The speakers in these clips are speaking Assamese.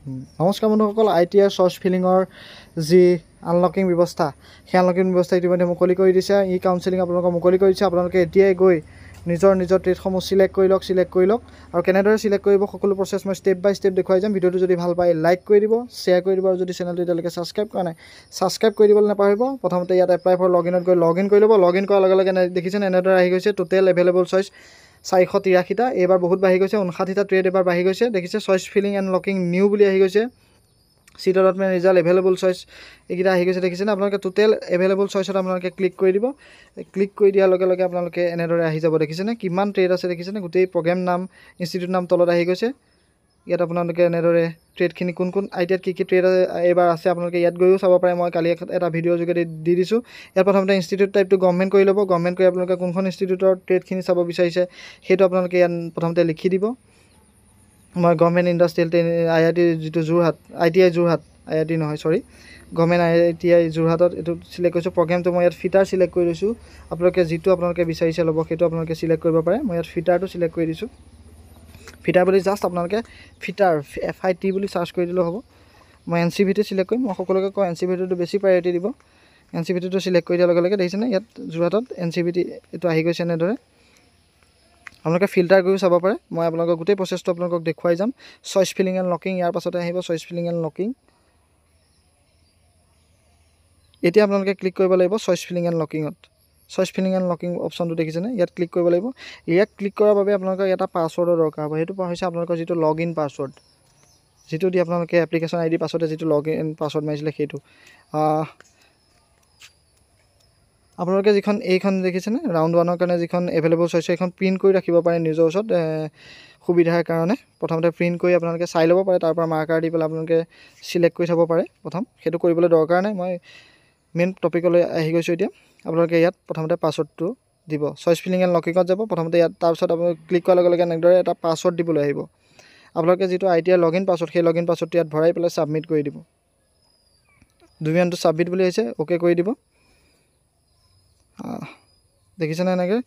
নমস্কাৰ বন্ধুসকল, ITI চইচ ফিলিঙৰ যি আনলকিং ব্যৱস্থা, সেই আনলকিং ব্যৱস্থা ইতিমধ্যে মুকলি কৰি দিছে। ই কাউন্সেলিং আপোনালোকক মুকলি কৰিছে। আপোনালোকে এতিয়াই গৈ নিজৰ ট্ৰেডসমূহ চিলেক্ট কৰি লওক আৰু কেনেদৰে চিলেক্ট কৰিব সকলো প্ৰচেছ মই ষ্টেপ বাই ষ্টেপ দেখুৱাই যাম। ভিডিঅ'টো যদি ভাল পায় লাইক কৰি দিব, শ্বেয়াৰ কৰি দিব, আৰু যদি চেনেলটো এতিয়ালৈকে ছাবস্ক্ৰাইব কৰা নাই ছাবস্ক্ৰাইব কৰি দিবলৈ নাপাহৰিব। প্ৰথমতে ইয়াত এপ্লাই ফৰ লগইনত গৈ লগইন কৰি ল'ব। লগইন কৰাৰ লগে লগে দেখিছেনে এনেদৰে আহি গৈছে টোটেল এভেইলেবল চইচ 483টা। এইবাৰ বহুত বাঢ়ি গৈছে, 59টা ট্ৰেড এবাৰ বাঢ়ি গৈছে। দেখিছে চইচ ফিলিং এণ্ড লকিং নিউ বুলি আহি গৈছে। চিট.মেন ৰিজাল্ট এভেইলেবল চইচ এইকেইটা আহি গৈছে। দেখিছেনে আপোনালোকে টোটেল এভেইলেবল চইচত আপোনালোকে ক্লিক কৰি দিব। ক্লিক কৰি দিয়াৰ লগে লগে আপোনালোকে এনেদৰে আহি যাব। দেখিছেনে কিমান ট্ৰেড আছে, দেখিছেনে গোটেই প্ৰগ্ৰেম নাম, ইনষ্টিটিউট নাম তলত আহি গৈছে। ইয়াত আপোনালোকে এনেদৰে ট্ৰেডখিনি কোন ITIত কি ট্ৰেড এইবাৰ আছে আপোনালোকে ইয়াত গৈও চাব পাৰে। মই কালি এটা ভিডিঅ'ৰ যোগেদি দি দিছোঁ। ইয়াত প্ৰথমতে ইনষ্টিটিউট টাইপটো গভৰ্ণমেণ্ট কৰি ল'ব। গভৰ্ণমেণ্ট কৰি আপোনালোকে কোনখন ইনষ্টিটিউটৰ ট্ৰেডখিনি চাব বিচাৰিছে সেইটো আপোনালোকে ইয়াত প্ৰথমতে লিখি দিব। মই গভৰ্ণমেণ্ট ইণ্ডাষ্ট্ৰিয়েল IIT যিটো যোৰহাট, ITI যোৰহাট, IIT নহয় চৰি, গভৰ্ণমেণ্ট ITI যোৰহাটত এইটো চিলেক্ট কৰিছোঁ। প্ৰগ্ৰেমটো মই ইয়াত ফিটাৰ চিলেক্ট কৰি লৈছোঁ। আপোনালোকে যিটো আপোনালোকে বিচাৰিছে ল'ব সেইটো আপোনালোকে চিলেক্ট কৰিব পাৰে। মই ইয়াত ফিটাৰটো চিলেক্ট কৰি দিছোঁ। ফিটাৰ বুলি জাষ্ট আপোনালোকে ফিটাৰ FIT বুলি চাৰ্চ কৰি দিলেও হ'ব। মই NCVT চিলেক্ট কৰিম। মই সকলোকে কওঁ NCVTটো বেছি প্ৰায়ৰিটি দিব। NCVTটো চিলেক্ট কৰি দিয়াৰ লগে লগে দেখিছেনে ইয়াত যোৰহাটত NCVT এইটো আহি গৈছে। এনেদৰে আপোনালোকে ফিল্টাৰ কৰিও চাব পাৰে। মই আপোনালোকক গোটেই প্ৰচেছটো আপোনালোকক দেখুৱাই যাম। চইচ ফিলিং এণ্ড লকিং, ইয়াৰ পাছতে আহিব চইচ ফিলিং এণ্ড লকিং। এতিয়া আপোনালোকে ক্লিক কৰিব লাগিব চইচ ফিলিং এণ্ড লকিঙত। চইচ ফিলিং এণ্ড লকিং অপশ্যনটো দেখিছেনে, ইয়াত ক্লিক কৰিব লাগিব। ইয়াক ক্লিক কৰাৰ বাবে আপোনালোকক এটা পাছৱৰ্ডৰ দৰকাৰ হ'ব। সেইটো হৈছে আপোনালোকৰ যিটো লগইন পাছৱৰ্ড, যিটো দি আপোনালোকে এপ্লিকেশ্যন ID পাছতে যিটো লগইন পাছৱৰ্ড মাৰিছিলে সেইটো। আপোনালোকে এইখন দেখিছেনে ৰাউণ্ড 1ৰ কাৰণে যিখন এভেইলেবল চইচ, এইখন প্ৰিণ্ট কৰি ৰাখিব পাৰে নিজৰ ওচৰত সুবিধাৰ কাৰণে। প্ৰথমতে প্ৰিণ্ট কৰি আপোনালোকে চাই ল'ব পাৰে, তাৰপৰা মাৰ্কাৰ দি পেলাই আপোনালোকে চিলেক্ট কৰি থ'ব পাৰে। সেইটো কৰিবলৈ দৰকাৰ নাই। মই মেইন টপিকলৈ আহি গৈছোঁ এতিয়া। আপোনালোকে ইয়াত প্ৰথমতে পাছৱৰ্ডটো দিব। চইচ ফিলিং এণ্ড লকিঙত যাব প্ৰথমতে ইয়াত, তাৰপিছত আপোনালোকে ক্লিক কৰাৰ লগে লগে এনেদৰে এটা পাছৱৰ্ড দিবলৈ আহিব। আপোনালোকে যিটো ITI লগইন পাছৱৰ্ড, সেই লগইন পাছৱৰ্ডটো ইয়াত ভৰাই পেলাই ছাবমিট কৰি দিব। ডুমিয়ানটো ছাবমিট বুলি আহিছে, অ'কে কৰি দিব। দেখিছেনে এনেকৈ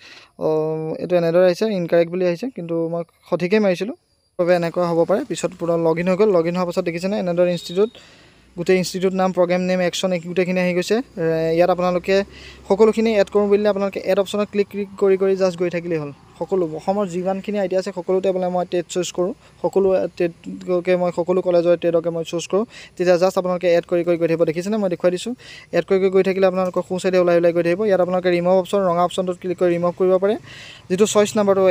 এইটো এনেদৰে আহিছে, ইনকাৰেক্ট বুলি আহিছে, কিন্তু মই সঠিকেই মাৰিছিলোঁ বাবে এনেকুৱা হ'ব পাৰে। পিছত পূৰা লগইন হৈ গ'ল। লগইন হোৱাৰ পাছত দেখিছেনে এনেদৰে গোটেই ইনষ্টিটিউট নাম, প্ৰগ্ৰেম নেম, একশ্যন গোটেইখিনি আহি গৈছে। ইয়াত আপোনালোকে সকলোখিনি এড কৰোঁ বুলিলে আপোনালোকে এড অপশ্যনত ক্লিক কৰি জাষ্ট গৈ থাকিলেই হ'ল। সকলো অসমৰ যিমানখিনি ITI আছে সকলোতে বোলে মই ট্ৰেড চুজ কৰোঁ, সকলো ট্ৰেডকে মই সকলো কলেজৰ ট্ৰেডকে মই চুজ কৰোঁ। তেতিয়া জাষ্ট আপোনালোকে এড কৰি গৈ থাকিব। দেখিছেনে মই দেখুৱাই দিছোঁ। এড কৰি গৈ থাকিলে আপোনালোকৰ সোঁ চাইডে ওলাই গৈ থাকিব। ইয়াত আপোনালোকে ৰিমভ অপশ্যন, ৰঙা অপশ্যনটোত ক্লিক কৰি ৰিমভ কৰিব পাৰে। যিটো চইচ নাম্বাৰটো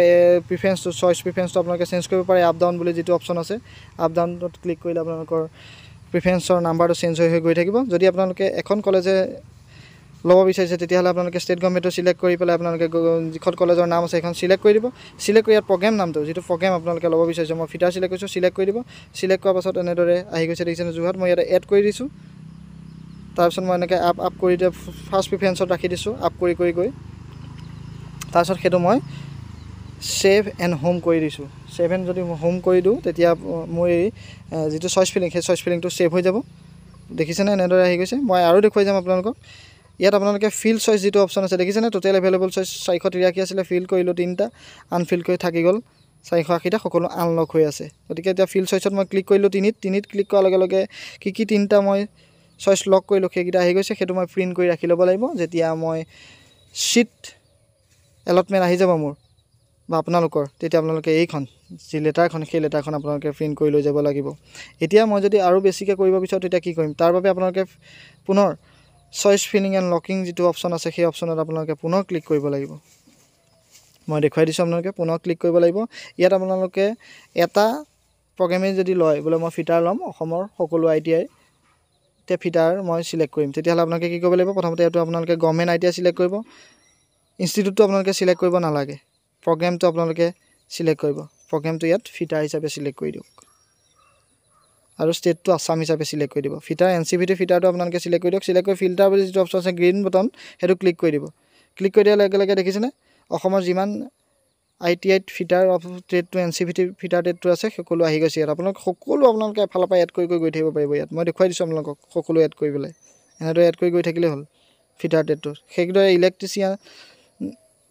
চইচ প্ৰিফাৰেঞ্চটো আপোনালোকে চেঞ্জ কৰিব পাৰে। আপ ডাউন বুলি যিটো অপশ্যন আছে, আপ ডাউনত ক্লিক কৰিলে আপোনালোকৰ প্ৰিফাৰেঞ্চৰ নাম্বাৰটো চেঞ্জ হৈ গৈ থাকিব। যদি আপোনালোকে এখন কলেজে ল'ব বিচাৰিছে তেতিয়াহ'লে আপোনালোকে ষ্টেট গভৰ্ণমেণ্টটো চিলেক্ট কৰি পেলাই আপোনালোকে যিখন কলেজৰ নাম আছে সেইখন চিলেক্ট কৰি দিব। চিলেক্ট কৰি ইয়াত প্ৰগ্ৰেম নামটো, যিটো প্ৰগ্ৰেম আপোনালোকে ল'ব বিচাৰিছে, মই ফিটাৰ চিলেক্ট কৰিছোঁ, চিলেক্ট কৰি দিব। চিলেক্ট কৰাৰ পাছত এনেদৰে আহি গৈছে। দেখিছেনে যোৰহাট, মই ইয়াতে এড কৰি দিছোঁ। তাৰপিছত মই এনেকৈ আপ কৰি দিয়া ফাৰ্ষ্ট প্ৰিফাৰেঞ্চত ৰাখি দিছোঁ, আপ কৰি গৈ। তাৰপিছত সেইটো মই ছেভ এণ্ড হোম কৰি দিছোঁ। ছেভ এণ্ড যদি হোম কৰি দিওঁ তেতিয়া মোৰ এই যিটো চইচ ফিলিং, সেই চইচ ফিলিংটো ছেভ হৈ যাব। দেখিছেনে এনেদৰে আহি গৈছে। মই আৰু দেখুৱাই যাম আপোনালোকক। ইয়াত আপোনালোকে ফিল চইচ যিটো অপশ্যন আছে, দেখিছেনে টোটেল এভেইলেবল চইচ 483 আছিলে, ফিল কৰিলোঁ 3টা, আনফিল কৰি থাকি গ'ল 480টা, সকলো আনলক হৈ আছে। গতিকে এতিয়া ফিল চইচত মই ক্লিক কৰিলোঁ তিনিত ক্লিক কৰাৰ লগে লগে কি 3টা মই চইচ লক কৰিলোঁ সেইকেইটা আহি গৈছে। সেইটো মই প্ৰিণ্ট কৰি ৰাখি ল'ব লাগিব। যেতিয়া মই ছিট এলটমেণ্ট আহি যাব মোৰ বা আপোনালোকৰ, তেতিয়া আপোনালোকে এইখন যি লেটাৰখন, সেই লেটাৰখন আপোনালোকে প্ৰিণ্ট কৰি লৈ যাব লাগিব। এতিয়া মই যদি আৰু বেছিকৈ কৰিব বিচাৰোঁ তেতিয়া কি কৰিম, তাৰ বাবে আপোনালোকে পুনৰ চইচ ফিলিং এণ্ড লকিং যিটো অপশ্যন আছে সেই অপশ্যনত আপোনালোকে পুনৰ ক্লিক কৰিব লাগিব। মই দেখুৱাই দিছোঁ আপোনালোকে পুনৰ ক্লিক কৰিব লাগিব। ইয়াত আপোনালোকে এটা প্ৰগ্ৰেমেই যদি লয়, বোলে মই ফিটাৰ ল'ম অসমৰ সকলো ITI, এতিয়া ফিটাৰ মই চিলেক্ট কৰিম, তেতিয়াহ'লে আপোনালোকে কি কৰিব লাগিব, প্ৰথমতে এইটো আপোনালোকে গভৰ্ণমেণ্ট ITI চিলেক্ট কৰিব। ইনষ্টিটিউটটো আপোনালোকে চিলেক্ট কৰিব নালাগে, প্ৰগ্ৰেমটো আপোনালোকে চিলেক্ট কৰিব। প্ৰগ্ৰেমটো ইয়াত ফিটাৰ হিচাপে চিলেক্ট কৰি দিয়ক আৰু ষ্টেটটো আছাম হিচাপে চিলেক্ট কৰি দিব। ফিটাৰ NCVT ফিটাৰটো আপোনালোকে চিলেক্ট কৰি দিয়ক। চিলেক্ট কৰি ফিল্টাৰ বুলি যিটো অপশ্যন আছে গ্ৰীণ বটন, সেইটো ক্লিক কৰি দিব। ক্লিক কৰি দিয়াৰ লগে লগে দেখিছেনে অসমৰ যিমান ITIত ফিটাৰ ট্ৰেডটো NCVT ফিটাৰ ট্ৰেডটো আছে সকলো আহি গৈছে। ইয়াত আপোনালোকে এফালৰ পৰা এড কৰি গৈ থাকিব পাৰিব। ইয়াত মই দেখুৱাই দিছোঁ আপোনালোকক সকলো এড কৰি পেলাই। এনেদৰে এড কৰি গৈ থাকিলেই হ'ল ফিটাৰ ট্ৰেডটো। সেইদৰে ইলেক্ট্ৰিচিয়ান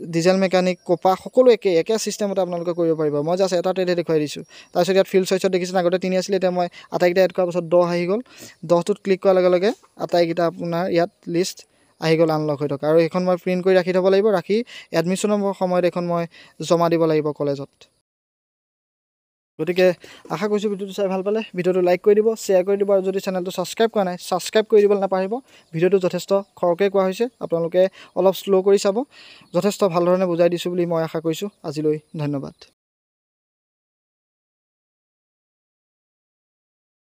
ডিজেল মেকানিক কোপা সকলো একে চিষ্টেমতে আপোনালোকে কৰিব পাৰিব মই জাষ্ট এটা ট্ৰেডে দেখুৱাই দিছোঁ তাৰপিছত ইয়াত ফিল্ড চইচত দেখিছেনে আগতে 3 আছিলে এতিয়া মই আটাইকেইটা এড কৰাৰ পাছত 10 আহি গ'ল 10টোত ক্লিক কৰাৰ লগে লগে আটাইকেইটা আপোনাৰ ইয়াত লিষ্ট আহি গ'ল আনলক হৈ থকা আৰু এইখন মই প্ৰিণ্ট কৰি ৰাখি থ'ব লাগিব ৰাখি এডমিশ্যনৰ সময়ত এখন মই জমা দিব লাগিব কলেজত গতিকে আশা কৰিছোঁ ভিডিঅ'টো চাই ভাল পালে ভিডিঅ'টো লাইক কৰি দিব শ্বেয়াৰ কৰি দিব আৰু যদি চেনেলটো ছাবস্ক্ৰাইব কৰা নাই ছাবস্ক্ৰাইব কৰি দিবলৈ নাপাহৰিব ভিডিঅ'টো যথেষ্ট খৰকৈ কোৱা হৈছে আপোনালোকে অলপ শ্ল' কৰি চাব যথেষ্ট ভাল ধৰণে বুজাই দিছোঁ বুলি মই আশা কৰিছোঁ আজিলৈ ধন্যবাদ